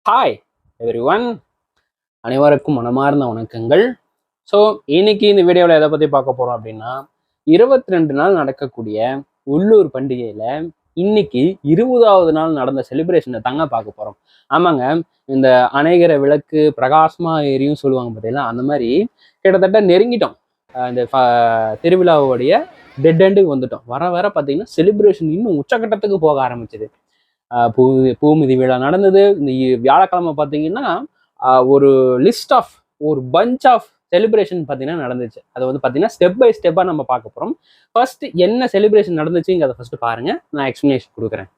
Hi every one, அனைவருக்கும் மனமார்ந்த வணக்கங்கள். ஸோ இன்னைக்கு இந்த வீடியோவில் எதை பற்றி பார்க்க போகிறோம் அப்படின்னா, 22 நாள் நடக்கக்கூடிய உள்ளூர் பண்டிகையில் இன்னைக்கு 20வது நாள் நடந்த செலிப்ரேஷனை தாங்க பார்க்க போகிறோம். ஆமாங்க, இந்த அணைகிற விளக்கு பிரகாசமாக எரியும் சொல்லுவாங்க பார்த்தீங்களா, அந்த மாதிரி கிட்டத்தட்ட நெருங்கிட்டோம். இந்த திருவிழாவுடைய டெட் எண்டுக்கு வந்துட்டோம். வர வர பார்த்தீங்கன்னா செலிப்ரேஷன் இன்னும் உச்சக்கட்டத்துக்கு போக ஆரம்பிச்சது. பூமிதி விழா நடந்தது. இந்த வியாழக்கிழமை பார்த்தீங்கன்னா ஒரு லிஸ்ட் ஆஃப் ஒரு பஞ்ச் ஆஃப் செலிப்ரேஷன் பார்த்தீங்கன்னா நடந்துச்சு. அதை வந்து பார்த்தீங்கன்னா ஸ்டெப் பை ஸ்டெப்பாக நம்ம பார்க்க போகிறோம். ஃபர்ஸ்ட் என்ன செலிப்ரேஷன் நடந்துச்சுங்கிறத ஃபர்ஸ்ட் பாருங்க, நான் எக்ஸ்பிளனேஷன் கொடுக்குறேன்.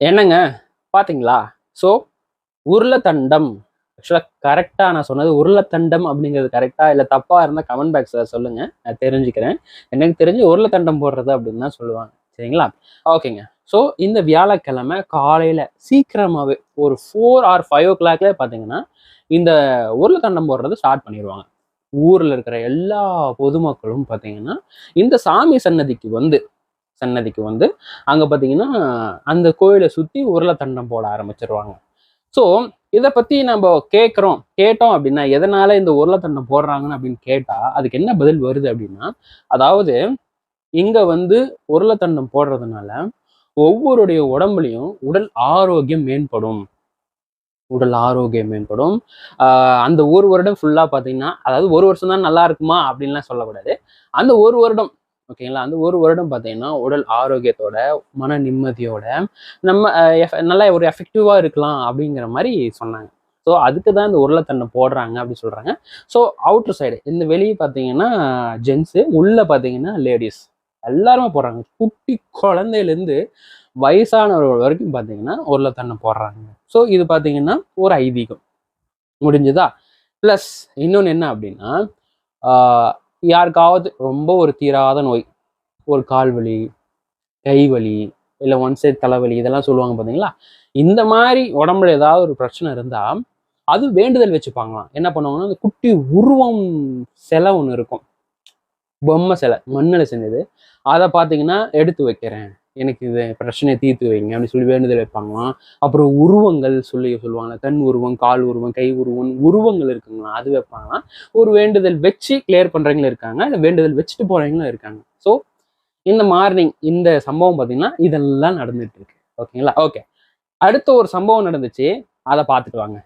என்னங்க பார்த்தீங்களா? ஸோ உருளைத்தண்டம், ஆக்சுவலாக கரெக்டாக நான் சொன்னது உருளைத்தண்டம் அப்படிங்கிறது கரெக்டாக இல்லை தப்பாக இருந்தால் கமெண்ட் பாக்ஸில் சொல்லுங்கள், நான் தெரிஞ்சுக்கிறேன். எனக்கு தெரிஞ்சு உருளைத்தண்டம் போடுறது அப்படின்னு தான் சொல்லுவாங்க, சரிங்களா? ஓகேங்க. ஸோ இந்த வியாழக்கிழமை காலையில் சீக்கிரமாகவே ஒரு 4 or 5 o'clock பார்த்தீங்கன்னா இந்த உருளைத்தண்டம் போடுறது ஸ்டார்ட் பண்ணிடுவாங்க. ஊரில் இருக்கிற எல்லா பொதுமக்களும் பார்த்தீங்கன்னா இந்த சாமி சன்னதிக்கு வந்து அங்கே பார்த்தீங்கன்னா அந்த கோயிலை சுற்றி உருளைத்தண்டம் போட ஆரம்பிச்சிருவாங்க. ஸோ இதை பற்றி நம்ம கேட்டோம் அப்படின்னா, எதனால இந்த உருளைத்தண்டம் போடுறாங்கன்னு அப்படின்னு கேட்டால் அதுக்கு என்ன பதில் வருது அப்படின்னா, அதாவது இங்கே வந்து உருளைத்தண்டம் போடுறதுனால ஒவ்வொருடைய உடம்புலையும் உடல் ஆரோக்கியம் மேம்படும். அந்த ஒரு வருடம் ஃபுல்லாக பார்த்தீங்கன்னா, அதாவது ஒரு வருஷம் தான் நல்லா இருக்குமா அப்படின்லாம் சொல்லக்கூடாது. அந்த ஒரு வருடம், ஓகேங்களா, அந்த ஒரு வருடம் பார்த்தீங்கன்னா உடல் ஆரோக்கியத்தோட மன நிம்மதியோட நம்ம நல்லா ஒரு எஃபெக்டிவாக இருக்கலாம் அப்படிங்கிற மாதிரி சொன்னாங்க. ஸோ அதுக்கு தான் இந்த உருளைத்தண்டம் போடுறாங்க அப்படின்னு சொல்கிறாங்க. ஸோ அவுட்டர் சைடு இந்த வெளியே பார்த்தீங்கன்னா ஜென்ஸு, உள்ளே பார்த்தீங்கன்னா லேடிஸ் எல்லாருமே போடுறாங்க. குட்டி குழந்தையிலேருந்து வயசானவர்கள் வரைக்கும் பார்த்தீங்கன்னா உருளைத்தண்டம் போடுறாங்க. ஸோ இது பார்த்தீங்கன்னா ஒரு ஐதீகம் முடிஞ்சுதா. ப்ளஸ் இன்னொன்று என்ன அப்படின்னா, யாருக்காவது ரொம்ப ஒரு தீராத நோய், ஒரு கால் வலி, கை வலி, இல்லை ஒன் சைட் தலைவலி, இதெல்லாம் சொல்லுவாங்க பார்த்தீங்களா, இந்த மாதிரி உடம்புல ஏதாவது ஒரு பிரச்சனை இருந்தால் அது வேண்டுதல் வச்சுப்பாங்களாம். என்ன பண்ணுவாங்கன்னா, அந்த குட்டி உருவம் சிலை ஒன்று இருக்கும், பொம்மை சிலை மண்ணில் செஞ்சது, அதை பார்த்தீங்கன்னா எடுத்து வைக்கிறேன், எனக்கு இது பிரச்சனையை தீர்த்து வைங்க அப்படின்னு சொல்லி வேண்டுதல் வைப்பாங்களாம். அப்புறம் உருவங்கள் சொல்லுவாங்க, கண் உருவம், கால் உருவம், கை உருவங்கள் இருக்குங்களா, அது வைப்பாங்களாம். ஒரு வேண்டுதல் வச்சு கிளியர் பண்ணுறவங்களும் இருக்காங்க, இல்லை வேண்டுதல் வச்சுட்டு போகிறவங்களும் இருக்காங்க. ஸோ இந்த மார்னிங் இந்த சம்பவம் பார்த்தீங்கன்னா இதெல்லாம் நடந்துட்டு இருக்கு, ஓகேங்களா? ஓகே, அடுத்த ஒரு சம்பவம் நடந்துச்சு, அதை பார்த்துட்டு வாங்க.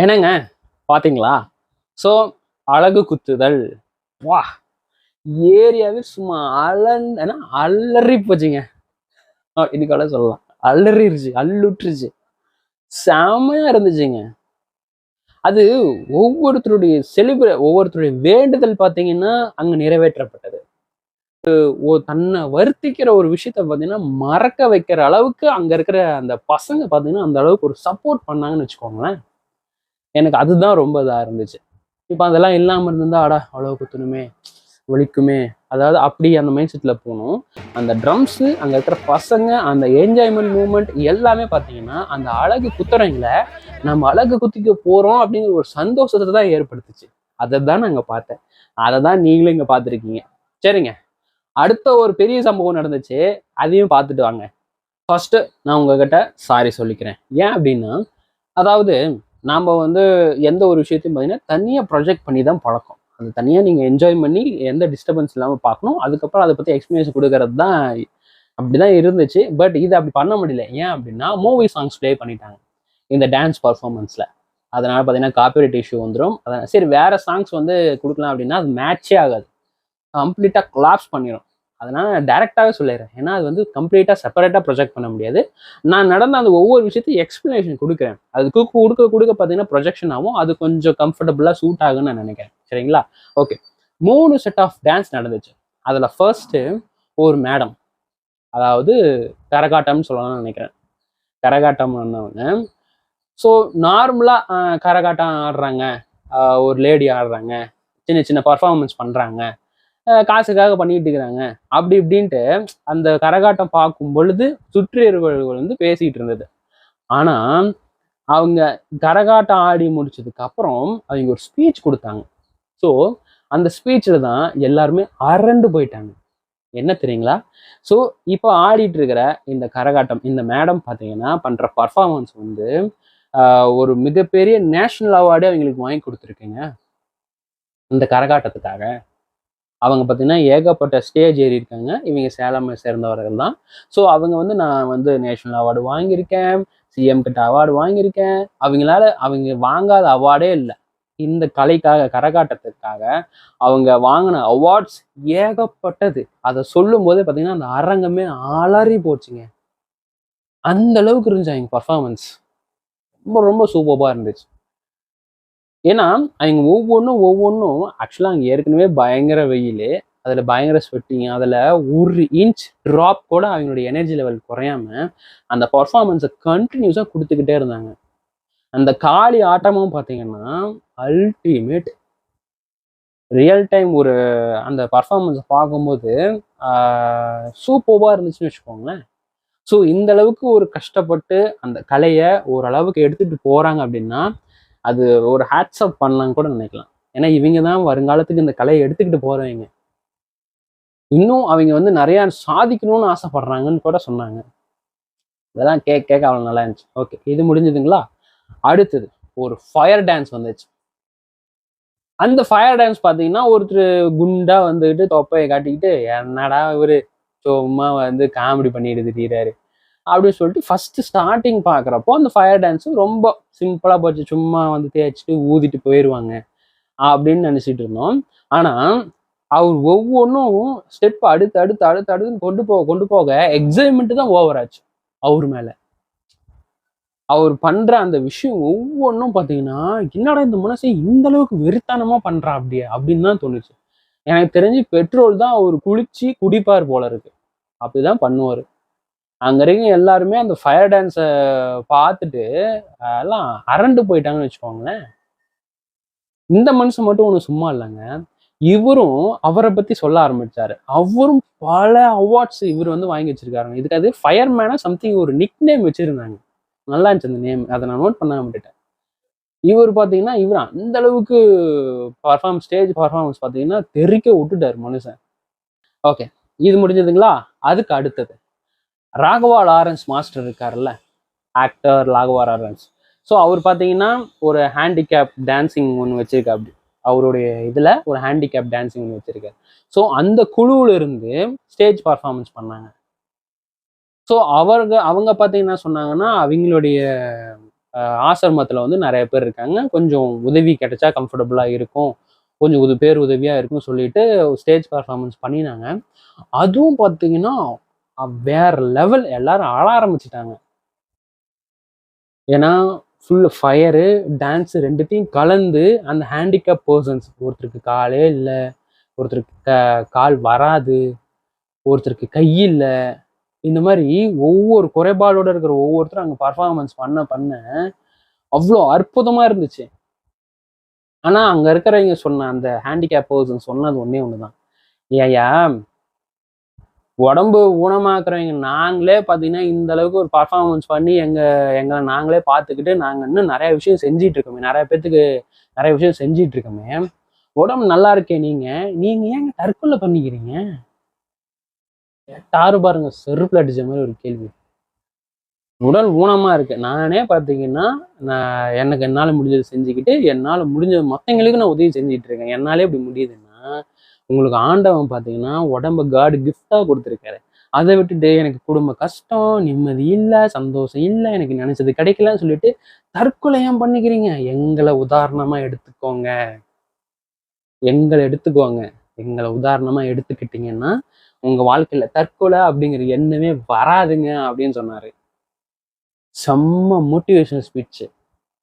என்னங்க பாத்தீங்களா? ஸோ அழகு குத்துதல், வா, ஏரியாவே சும்மா அலறி போச்சுங்க. இன்னைக்கால சொல்லலாம், அலறிருச்சு, அல்லுற்றுச்சு, செமையா இருந்துச்சுங்க. அது ஒவ்வொருத்தருடைய வேண்டுதல் பார்த்தீங்கன்னா அங்க நிறைவேற்றப்பட்டது. தன்னை வருத்திக்கிற ஒரு விஷயத்த பார்த்தீங்கன்னா மறக்க வைக்கிற அளவுக்கு அங்க இருக்கிற அந்த பசங்க பார்த்தீங்கன்னா அந்த அளவுக்கு ஒரு சப்போர்ட் பண்ணாங்கன்னு வச்சுக்கோங்களேன். எனக்கு அதுதான் ரொம்ப இதாக இருந்துச்சு. இப்போ அதெல்லாம் இல்லாமல் இருந்தா அவ்வளோ குத்துணுமே, ஒழிக்குமே, அதாவது அப்படி அந்த மைண்ட் செட்டில் போகணும். அந்த ட்ரம்ஸு, அங்கே இருக்கிற பசங்க, அந்த என்ஜாய்மெண்ட் மூமெண்ட் எல்லாமே பார்த்தீங்கன்னா அந்த அழகு குத்துறவங்கள நம்ம அழகு குத்திக்க போகிறோம் அப்படிங்கிற ஒரு சந்தோஷத்தை தான் ஏற்படுத்துச்சு. அதை தான் நான் இங்கே பார்த்தேன். அதை தான் நீங்களும் இங்கே பார்த்துருக்கீங்க. சரிங்க, அடுத்த ஒரு பெரிய சம்பவம் நடந்துச்சு, அதையும் பார்த்துட்டு வாங்க. ஃபர்ஸ்ட்டு நான் உங்ககிட்ட சாரி சொல்லிக்கிறேன். ஏன் அப்படின்னா, அதாவது நாம் எந்த ஒரு விஷயத்தையும் பார்த்தீங்கன்னா தனியாக ப்ரொஜெக்ட் பண்ணி தான் பழக்கம். அது தனியாக நீங்கள் என்ஜாய் பண்ணி எந்த டிஸ்டர்பன்ஸ் இல்லாமல் பார்க்கணும். அதுக்கப்புறம் அதை பற்றி எக்ஸ்பிளனேஷன் கொடுக்கறது தான் அப்படி தான் இருந்துச்சு. பட் இது அப்படி பண்ண முடியல. ஏன் அப்படின்னா மூவி சாங்ஸ் ப்ளே பண்ணிட்டாங்க இந்த டான்ஸ் பர்ஃபார்மன்ஸில். அதனால் பார்த்தீங்கன்னா காப்பிரைட் இஷ்யூ வந்துடும். அதான் சரி, வேறு சாங்ஸ் கொடுக்கலாம் அப்படின்னா அது மேட்சே ஆகாது, கம்ப்ளீட்டாக கொலாப்ஸ் பண்ணிடும். அதனால் நான் டைரெக்டாகவே சொல்லிடுறேன். ஏன்னா அது கம்ப்ளீட்டாக செப்பரேட்டாக ப்ரொஜெக்ட் பண்ண முடியாது. நான் நடந்த அந்த ஒவ்வொரு விஷயத்தையும் எக்ஸ்ப்ளனேஷன் கொடுக்குறேன். அதுக்கு கொடுக்க பார்த்தீங்கன்னா ப்ரொஜெக்ஷன் ஆகும். அது கொஞ்சம் கம்ஃபர்டபுளாக சூட் ஆகுன்னு நான் நினைக்கிறேன். சரிங்களா? ஓகே, 3 செட் ஆஃப் டான்ஸ் நடந்துச்சு. அதில் ஃபர்ஸ்ட்டு ஒரு மேடம், அதாவது கரகாட்டம்னு சொல்லலாம்னு நினைக்கிறேன். கரகாட்டம் ஆனவங்க. ஸோ நார்மலாக கரகாட்டம் ஆடுறாங்க, ஒரு லேடி ஆடுறாங்க, சின்ன சின்ன பர்ஃபார்மன்ஸ் பண்ணுறாங்க, காசுக்காக பண்ணிட்டு இருக்கிறாங்க, அப்படி இப்படின்ட்டு அந்த கரகாட்டம் பார்க்கும் பொழுது சுற்றியவர்கள் பேசிட்டு இருந்தது. ஆனா அவங்க கரகாட்டம் ஆடி முடிச்சதுக்கு அப்புறம் அவங்க ஒரு ஸ்பீச் கொடுத்தாங்க. ஸோ அந்த ஸ்பீச்சில் தான் எல்லாருமே அரண்டு போயிட்டாங்க. என்ன தெரியுங்களா? ஸோ இப்போ ஆடிட்டு இருக்கிற இந்த கரகாட்டம், இந்த மேடம் பார்த்தீங்கன்னா பண்ற பர்ஃபார்மன்ஸ் ஒரு மிகப்பெரிய நேஷனல் அவார்டே அவங்களுக்கு வாங்கி கொடுத்துருக்குங்க இந்த கரகாட்டத்துக்காக. அவங்க பார்த்தீங்கன்னா ஏகப்பட்ட ஸ்டேஜ் ஏறி இருக்காங்க. இவங்க சேலமை சேர்ந்தவர்கள் தான். ஸோ அவங்க வந்து நான் வந்து நேஷனல் அவார்டு வாங்கியிருக்கேன், சிஎம் கிட்ட அவார்டு வாங்கியிருக்கேன். அவங்க வாங்காத அவார்டே இல்லை. இந்த கலைக்காக, கரகாட்டத்திற்காக அவங்க வாங்கின அவார்ட்ஸ் ஏகப்பட்டது. அதை சொல்லும் போதே பார்த்தீங்கன்னா அந்த அரங்கமே அலறி போச்சுங்க. அந்த அளவுக்கு இருந்துச்சு அவங்க பர்ஃபார்மன்ஸ். ரொம்ப ரொம்ப சூப்பராக இருந்துச்சு. ஏன்னா அவங்க ஒவ்வொன்றும் ஆக்சுவலாக அங்கே ஏற்கனவே பயங்கர வெயில், அதில் பயங்கர ஸ்வெட்டிங், அதில் ஒரு இன்ச் ட்ராப் கூட அவங்களுடைய எனர்ஜி லெவல் குறையாம அந்த பர்ஃபார்மன்ஸை கண்டினியூஸாக கொடுத்துக்கிட்டே இருந்தாங்க. அந்த காளி ஆட்டமும் பார்த்தீங்கன்னா அல்டிமேட். ரியல் டைம் ஒரு அந்த பர்ஃபார்மன்ஸை பார்க்கும்போது சூப்பராக இருந்துச்சுன்னு வச்சுக்கோங்களேன். ஸோ இந்த அளவுக்கு ஒரு கஷ்டப்பட்டு அந்த கலையை ஓரளவுக்கு எடுத்துகிட்டு போகிறாங்க அப்படின்னா அது ஒரு ஹேட்ஸ் அப் பண்ணலான்னு கூட நினைக்கலாம். ஏன்னா இவங்க தான் வருங்காலத்துக்கு இந்த கலையை எடுத்துக்கிட்டு போகிறவங்க. இன்னும் அவங்க வந்து நிறையா சாதிக்கணும்னு ஆசைப்படுறாங்கன்னு கூட சொன்னாங்க. இதெல்லாம் கேட்க அவ்வளோ நல்லா இருந்துச்சு. ஓகே, இது முடிஞ்சதுங்களா? அடுத்தது ஒரு ஃபயர் டான்ஸ் வந்துச்சு. அந்த ஃபயர் டான்ஸ் பார்த்தீங்கன்னா ஒருத்தர் குண்டா வந்துக்கிட்டு தொப்பையை காட்டிக்கிட்டு என்னடா இவரு சும்மா வந்து காமெடி பண்ணிட்டு திரியிறாரு அப்படின்னு சொல்லிட்டு ஃபர்ஸ்ட் ஸ்டார்டிங் பார்க்குறப்போ அந்த ஃபயர் டான்ஸு ரொம்ப சிம்பிளாக போச்சு. சும்மா வந்து தேய்ச்சிட்டு ஊதிட்டு போயிடுவாங்க அப்படின்னு நினச்சிட்டு இருந்தோம். ஆனால் அவர் ஒவ்வொன்றும் ஸ்டெப் அடுத்து கொண்டு போக எக்ஸைட்மெண்ட் தான் ஓவர் ஆச்சு அவர் மேலே. அவர் பண்ற அந்த விஷயம் ஒவ்வொன்றும் பார்த்தீங்கன்னா என்னடா இந்த மனசை இந்த அளவுக்கு வெறித்தனமா பண்றா அப்படியே அப்படின்னு தான் தோணுச்சு. எனக்கு தெரிஞ்சு பெட்ரோல் தான் அவர் குளிச்சு குடிப்பார் போல இருக்கு. அப்படிதான் பண்ணுவார். அங்க இருக்க எல்லாருமே அந்த ஃபயர் டான்ஸை பார்த்துட்டு எல்லாம் அரண்டு போயிட்டாங்கன்னு வச்சுக்கோங்களேன். இந்த மனுஷன் மட்டும் ஒன்று சும்மா இல்லைங்க. இவரும் அவரை பத்தி சொல்ல ஆரம்பிச்சாரு. அவரும் பல அவார்ட்ஸ் இவர் வந்து வாங்கி வச்சிருக்காருங்க. இதுக்கு அது ஃபயர்மேனா சம்திங் ஒரு நிக் நேம் வச்சிருந்தாங்க. நல்லா இருந்துச்சு அந்த நேம். அதை நான் நோட் பண்ண விட்டுட்டேன். இவர் பார்த்தீங்கன்னா இவர் அந்த அளவுக்கு ஸ்டேஜ் பர்ஃபார்மன்ஸ் பார்த்தீங்கன்னா தெறிக்க விட்டுட்டார் மனுஷன். ஓகே, இது முடிஞ்சதுங்களா? அதுக்கு அடுத்தது ராகவா லாரன்ஸ் மாஸ்டர் இருக்காருல்ல, ஆக்டர் ராகவா லாரன்ஸ். ஸோ அவர் பார்த்தீங்கன்னா ஒரு ஹேண்டிகேப் டான்சிங் ஒன்று வச்சிருக்கா. அப்படி அவருடைய இதில் ஒரு ஹேண்டிகேப் டான்சிங் ஒன்று வச்சிருக்காரு. ஸோ அந்த குழுவில் இருந்து ஸ்டேஜ் பர்ஃபார்மன்ஸ் பண்ணாங்க. ஸோ அவங்க பார்த்தீங்கன்னா சொன்னாங்கன்னா அவங்களுடைய ஆசிரமத்தில் வந்து நிறைய பேர் இருக்காங்க, கொஞ்சம் உதவி கிடைச்சா கம்ஃபர்டபுளாக இருக்கும், கொஞ்சம் உதவியாக இருக்கும் சொல்லிட்டு ஸ்டேஜ் பர்ஃபார்மன்ஸ் பண்ணினாங்க. அதுவும் பார்த்தீங்கன்னா வேற லெவல். எல்லாரும் ஆள ஆரம்பிச்சிட்டாங்க. ஏன்னா ஃபுல் ஃபயரு டான்ஸு ரெண்டுத்தையும் கலந்து அந்த ஹேண்டிகேப் பர்சன்ஸ், ஒருத்தருக்கு காலே இல்லை, ஒருத்தருக்கு கால் வராது, ஒருத்தருக்கு கை இல்லை, இந்த மாதிரி ஒவ்வொரு குறைபாடோட இருக்கிற ஒவ்வொருத்தரும் அங்கே பர்ஃபார்மன்ஸ் பண்ண அவ்வளோ அற்புதமா இருந்துச்சு. ஆனா அங்க இருக்கிறவங்க சொன்ன அந்த ஹேண்டிகேப் பர்சன் சொன்னது ஒன்னே ஒண்ணுதான், ஏயா உடம்பு ஊனமாக்குறவங்க நாங்களே பார்த்தீங்கன்னா இந்த அளவுக்கு ஒரு பர்ஃபார்மன்ஸ் பண்ணி எங்களை நாங்களே பார்த்துக்கிட்டு நாங்கள் இன்னும் நிறைய விஷயம் செஞ்சிட்டு இருக்கோமே, நிறைய பேத்துக்கு நிறைய விஷயம் செஞ்சிட்டு இருக்கோமே, உடம்பு நல்லா இருக்கே நீங்க ஏங்க தற்கொலை பண்ணிக்கிறீங்க? தாறு பாருங்க, செருப்புல அடிச்ச மாதிரி ஒரு கேள்வி. உடல் ஊனமா இருக்கு, நானே பார்த்தீங்கன்னா நான் என்னால் முடிஞ்சது செஞ்சுக்கிட்டு என்னால் முடிஞ்சது மற்றவங்களுக்கு நான் உதவி செஞ்சுட்டு இருக்கேன். என்னாலே இப்படி முடியுதுன்னா உங்களுக்கு ஆண்டவன் பார்த்தீங்கன்னா உடம்ப காடு கிஃப்டாக கொடுத்துருக்காரு. அதை விட்டுட்டு எனக்கு குடும்ப கஷ்டம், நிம்மதி இல்லை, சந்தோஷம் இல்லை, எனக்கு நினைச்சது கிடைக்கலன்னு சொல்லிட்டு தற்கொலை ஏன் பண்ணிக்கிறீங்க? எங்களை உதாரணமா எடுத்துக்கோங்க. எங்களை உதாரணமா எடுத்துக்கிட்டீங்கன்னா உங்க வாழ்க்கையில தற்கொலை அப்படிங்கிற எண்ணமே வராதுங்க அப்படின்னு சொன்னாரு. செம்ம மோட்டிவேஷனல் ஸ்பீச்.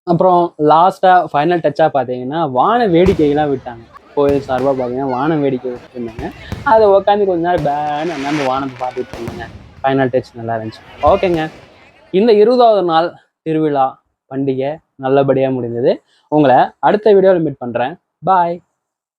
அப்புறம் லாஸ்டா ஃபைனல் டச்சா பார்த்தீங்கன்னா வான வேடிக்கைகள்லாம் விட்டாங்க. கோயில் சார்பாக பார்த்தீங்கன்னா வான வேடிக்கை விட்டுருந்தாங்க. அதை உட்காந்து கொஞ்ச நேரம் பேன்னு அண்ணாந்து வானத்தை பார்த்துட்டு இருந்தாங்க. ஃபைனல் டச் நல்லா இருந்துச்சு. ஓகேங்க, இந்த 20வது நாள் திருவிழா பண்டிகை நல்லபடியாக முடிந்தது. உங்களை அடுத்த வீடியோவில் மீட் பண்ணுறேன். பாய்.